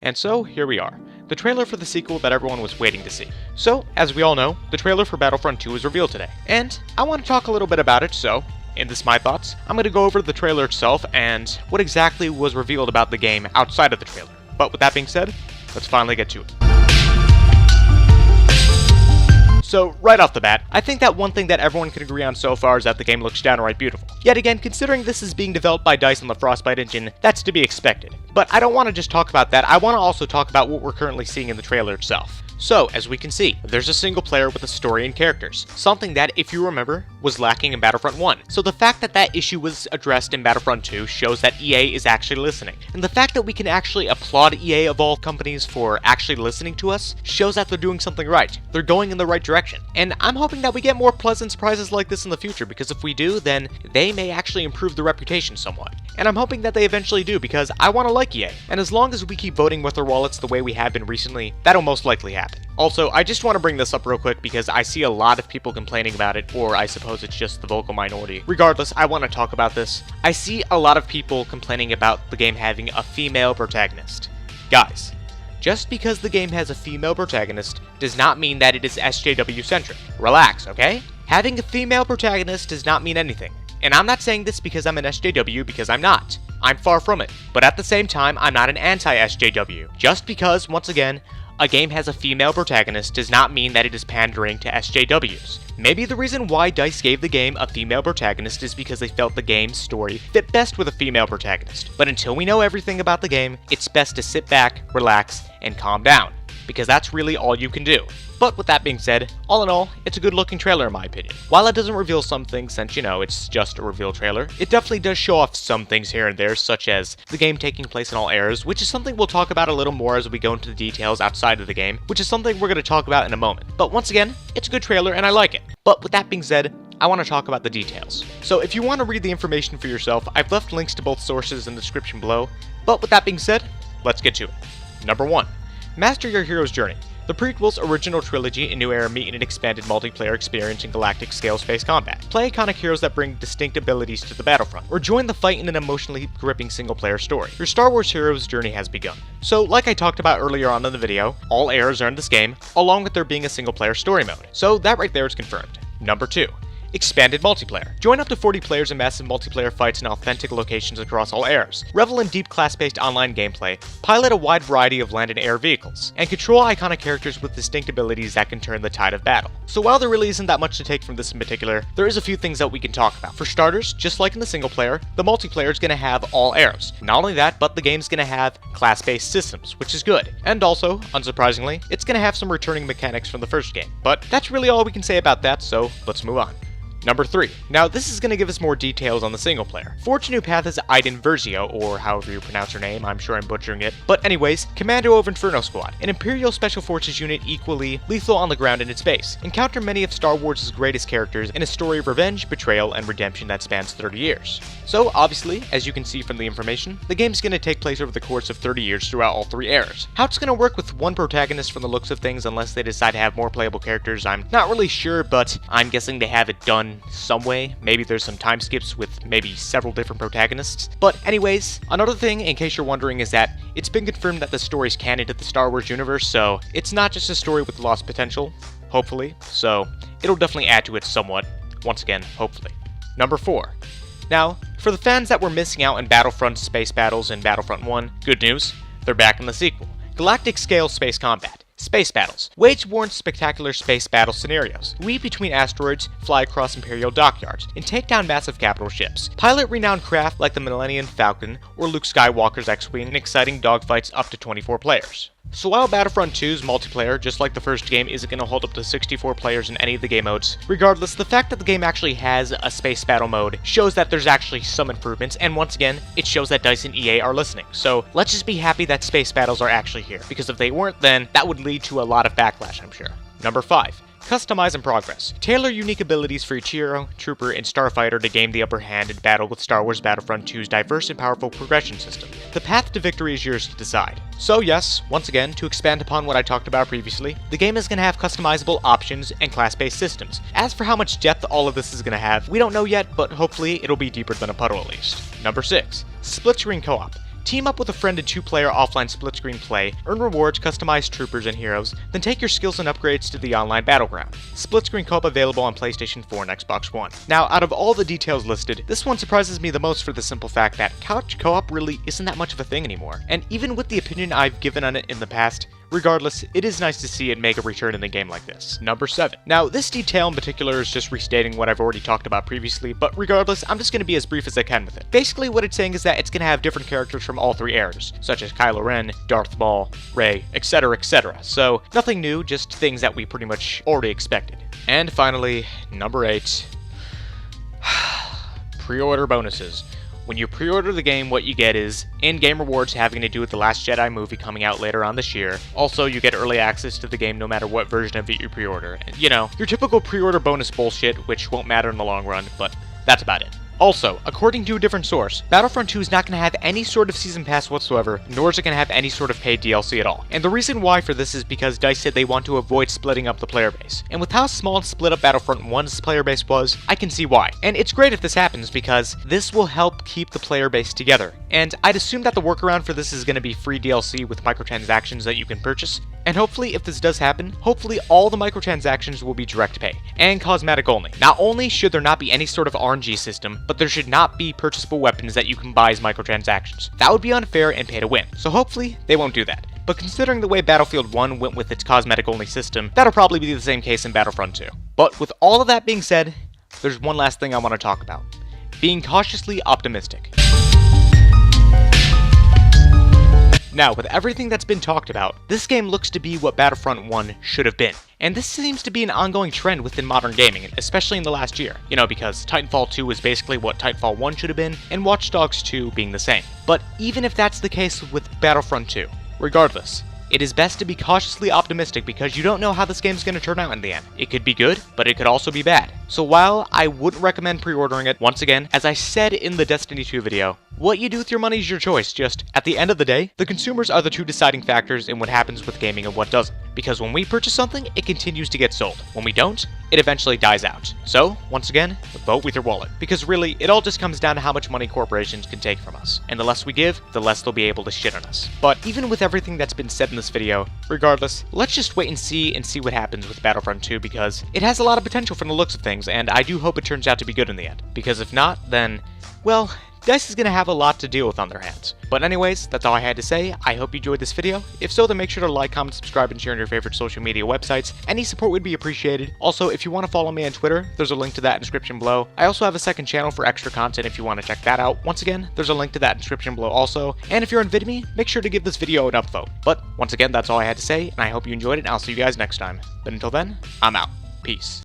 And so, here we are, the trailer for the sequel that everyone was waiting to see. So, as we all know, the trailer for Battlefront 2 was revealed today, and I want to talk a little bit about it, so, in this My Thoughts, I'm going to go over the trailer itself and what exactly was revealed about the game outside of the trailer. But with that being said, let's finally get to it. So, right off the bat, I think that one thing that everyone can agree on so far is that the game looks downright beautiful. Yet again, considering this is being developed by DICE on the Frostbite engine, that's to be expected. But I don't want to just talk about that, I want to also talk about what we're currently seeing in the trailer itself. So, as we can see, there's a single player with a story and characters, something that, if you remember, was lacking in Battlefront 1. So the fact that that issue was addressed in Battlefront 2 shows that EA is actually listening. And the fact that we can actually applaud EA of all companies for actually listening to us shows that they're doing something right. They're going in the right direction. And I'm hoping that we get more pleasant surprises like this in the future, because if we do, then they may actually improve the reputation somewhat. And I'm hoping that they eventually do, because I want to like EA. And as long as we keep voting with our wallets the way we have been recently, that'll most likely happen. Also, I just want to bring this up real quick because I see a lot of people complaining about it, or I suppose it's just the vocal minority. Regardless, I want to talk about this. I see a lot of people complaining about the game having a female protagonist. Guys, just because the game has a female protagonist does not mean that it is SJW-centric. Relax, okay? Having a female protagonist does not mean anything. And I'm not saying this because I'm an SJW, because I'm not. I'm far from it. But at the same time, I'm not an anti-SJW. Just because, once again, a game has a female protagonist does not mean that it is pandering to SJWs. Maybe the reason why DICE gave the game a female protagonist is because they felt the game's story fit best with a female protagonist. But until we know everything about the game, it's best to sit back, relax, and calm down, because that's really all you can do. But with that being said, all in all, it's a good looking trailer in my opinion. While it doesn't reveal some things, since, you know, it's just a reveal trailer, it definitely does show off some things here and there, such as the game taking place in all eras, which is something we'll talk about a little more as we go into the details outside of the game, which is something we're going to talk about in a moment. But once again, it's a good trailer and I like it. But with that being said, I want to talk about the details. So if you want to read the information for yourself, I've left links to both sources in the description below. But with that being said, let's get to it. Number 1. Master your hero's journey. The prequel's original trilogy and New Era meet in an expanded multiplayer experience in galactic scale space combat. Play iconic heroes that bring distinct abilities to the battlefront, or join the fight in an emotionally gripping single-player story. Your Star Wars hero's journey has begun. So, like I talked about earlier on in the video, all eras are in this game, along with there being a single-player story mode. So that right there is confirmed. Number 2. Expanded multiplayer. Join up to 40 players in massive multiplayer fights in authentic locations across all eras. Revel in deep class-based online gameplay, pilot a wide variety of land and air vehicles, and control iconic characters with distinct abilities that can turn the tide of battle. So while there really isn't that much to take from this in particular, there is a few things that we can talk about. For starters, just like in the single player, the multiplayer is going to have all eras. Not only that, but the game's going to have class-based systems, which is good. And also, unsurprisingly, it's going to have some returning mechanics from the first game. But that's really all we can say about that, so let's move on. Number 3. Now this is going to give us more details on the single player. Forge a new path as Iden Versio, or however you pronounce her name, I'm sure I'm butchering it. But anyways, Commando of Inferno Squad, an Imperial Special Forces unit equally lethal on the ground in its base. Encounter many of Star Wars' greatest characters in a story of revenge, betrayal, and redemption that spans 30 years. So obviously, as you can see from the information, the game's going to take place over the course of 30 years throughout all 3 eras. How it's going to work with one protagonist from the looks of things, unless they decide to have more playable characters, I'm not really sure, but I'm guessing they have it done some way. Maybe there's some time skips with maybe several different protagonists. But anyways, another thing in case you're wondering is that it's been confirmed that the story's canon to the Star Wars universe, so it's not just a story with lost potential, hopefully, so it'll definitely add to it somewhat, once again, hopefully. Number 4. Now, for the fans that were missing out in Battlefront space battles in Battlefront 1, good news, they're back in the sequel. Galactic scale space combat. Space battles. Wage war in spectacular space battle scenarios. Weave between asteroids, fly across Imperial dockyards, and take down massive capital ships. Pilot renowned craft like the Millennium Falcon or Luke Skywalker's X-Wing in exciting dogfights up to 24 players. So while Battlefront 2's multiplayer, just like the first game, isn't going to hold up to 64 players in any of the game modes, regardless, the fact that the game actually has a space battle mode shows that there's actually some improvements, and once again, it shows that DICE and EA are listening. So let's just be happy that space battles are actually here, because if they weren't, then that would lead to a lot of backlash, I'm sure. Number 5. Customize and progress. Tailor unique abilities for each hero, trooper, and starfighter to gain the upper hand in battle with Star Wars Battlefront 2's diverse and powerful progression system. The path to victory is yours to decide. So yes, once again, to expand upon what I talked about previously, the game is going to have customizable options and class-based systems. As for how much depth all of this is going to have, we don't know yet, but hopefully it'll be deeper than a puddle at least. Number 6. Split screen co-op. Team up with a friend in 2-player offline split-screen play, earn rewards, customize troopers and heroes, then take your skills and upgrades to the online battleground. Split-screen co-op available on PlayStation 4 and Xbox One. Now, out of all the details listed, this one surprises me the most for the simple fact that couch co-op really isn't that much of a thing anymore. And even with the opinion I've given on it in the past, regardless, it is nice to see it make a return in a game like this. Number 7. Now, this detail in particular is just restating what I've already talked about previously, but regardless, I'm just going to be as brief as I can with it. Basically, what it's saying is that it's going to have different characters from all 3 eras, such as Kylo Ren, Darth Maul, Rey, etc, etc. So, nothing new, just things that we pretty much already expected. And finally, number 8. Pre-order bonuses. When you pre-order the game, what you get is in-game rewards having to do with The Last Jedi movie coming out later on this year. Also, you get early access to the game no matter what version of it you pre-order. You know, your typical pre-order bonus bullshit, which won't matter in the long run, but that's about it. Also, according to a different source, Battlefront 2 is not going to have any sort of season pass whatsoever, nor is it going to have any sort of paid DLC at all. And the reason why for this is because DICE said they want to avoid splitting up the player base. And with how small and split up Battlefront 1's player base was, I can see why. And it's great if this happens because this will help keep the player base together. And I'd assume that the workaround for this is going to be free DLC with microtransactions that you can purchase. And hopefully, if this does happen, hopefully all the microtransactions will be direct pay, and cosmetic only. Not only should there not be any sort of RNG system, but there should not be purchasable weapons that you can buy as microtransactions. That would be unfair and pay to win, so hopefully they won't do that. But considering the way Battlefield 1 went with its cosmetic only system, that'll probably be the same case in Battlefront 2. But with all of that being said, there's one last thing I want to talk about. Being cautiously optimistic. Now, with everything that's been talked about, this game looks to be what Battlefront 1 should have been. And this seems to be an ongoing trend within modern gaming, especially in the last year. You know, because Titanfall 2 is basically what Titanfall 1 should have been, and Watch Dogs 2 being the same. But even if that's the case with Battlefront 2, regardless, it is best to be cautiously optimistic because you don't know how this game's going to turn out in the end. It could be good, but it could also be bad. So while I wouldn't recommend pre-ordering it, once again, as I said in the Destiny 2 video, what you do with your money is your choice. Just, at the end of the day, the consumers are the two deciding factors in what happens with gaming and what doesn't. Because when we purchase something, it continues to get sold. When we don't, it eventually dies out. So, once again, vote with your wallet. Because really, it all just comes down to how much money corporations can take from us. And the less we give, the less they'll be able to shit on us. But even with everything that's been said in this video, regardless, let's just wait and see what happens with Battlefront 2 because it has a lot of potential from the looks of things, and I do hope it turns out to be good in the end. Because if not, then, well, DICE is going to have a lot to deal with on their hands. But anyways, that's all I had to say. I hope you enjoyed this video. If so, then make sure to like, comment, subscribe, and share on your favorite social media websites. Any support would be appreciated. Also, if you want to follow me on Twitter, there's a link to that in the description below. I also have a second channel for extra content if you want to check that out. Once again, there's a link to that in the description below also. And if you're on VidMe, make sure to give this video an upvote. But once again, that's all I had to say, and I hope you enjoyed it, and I'll see you guys next time. But until then, I'm out. Peace.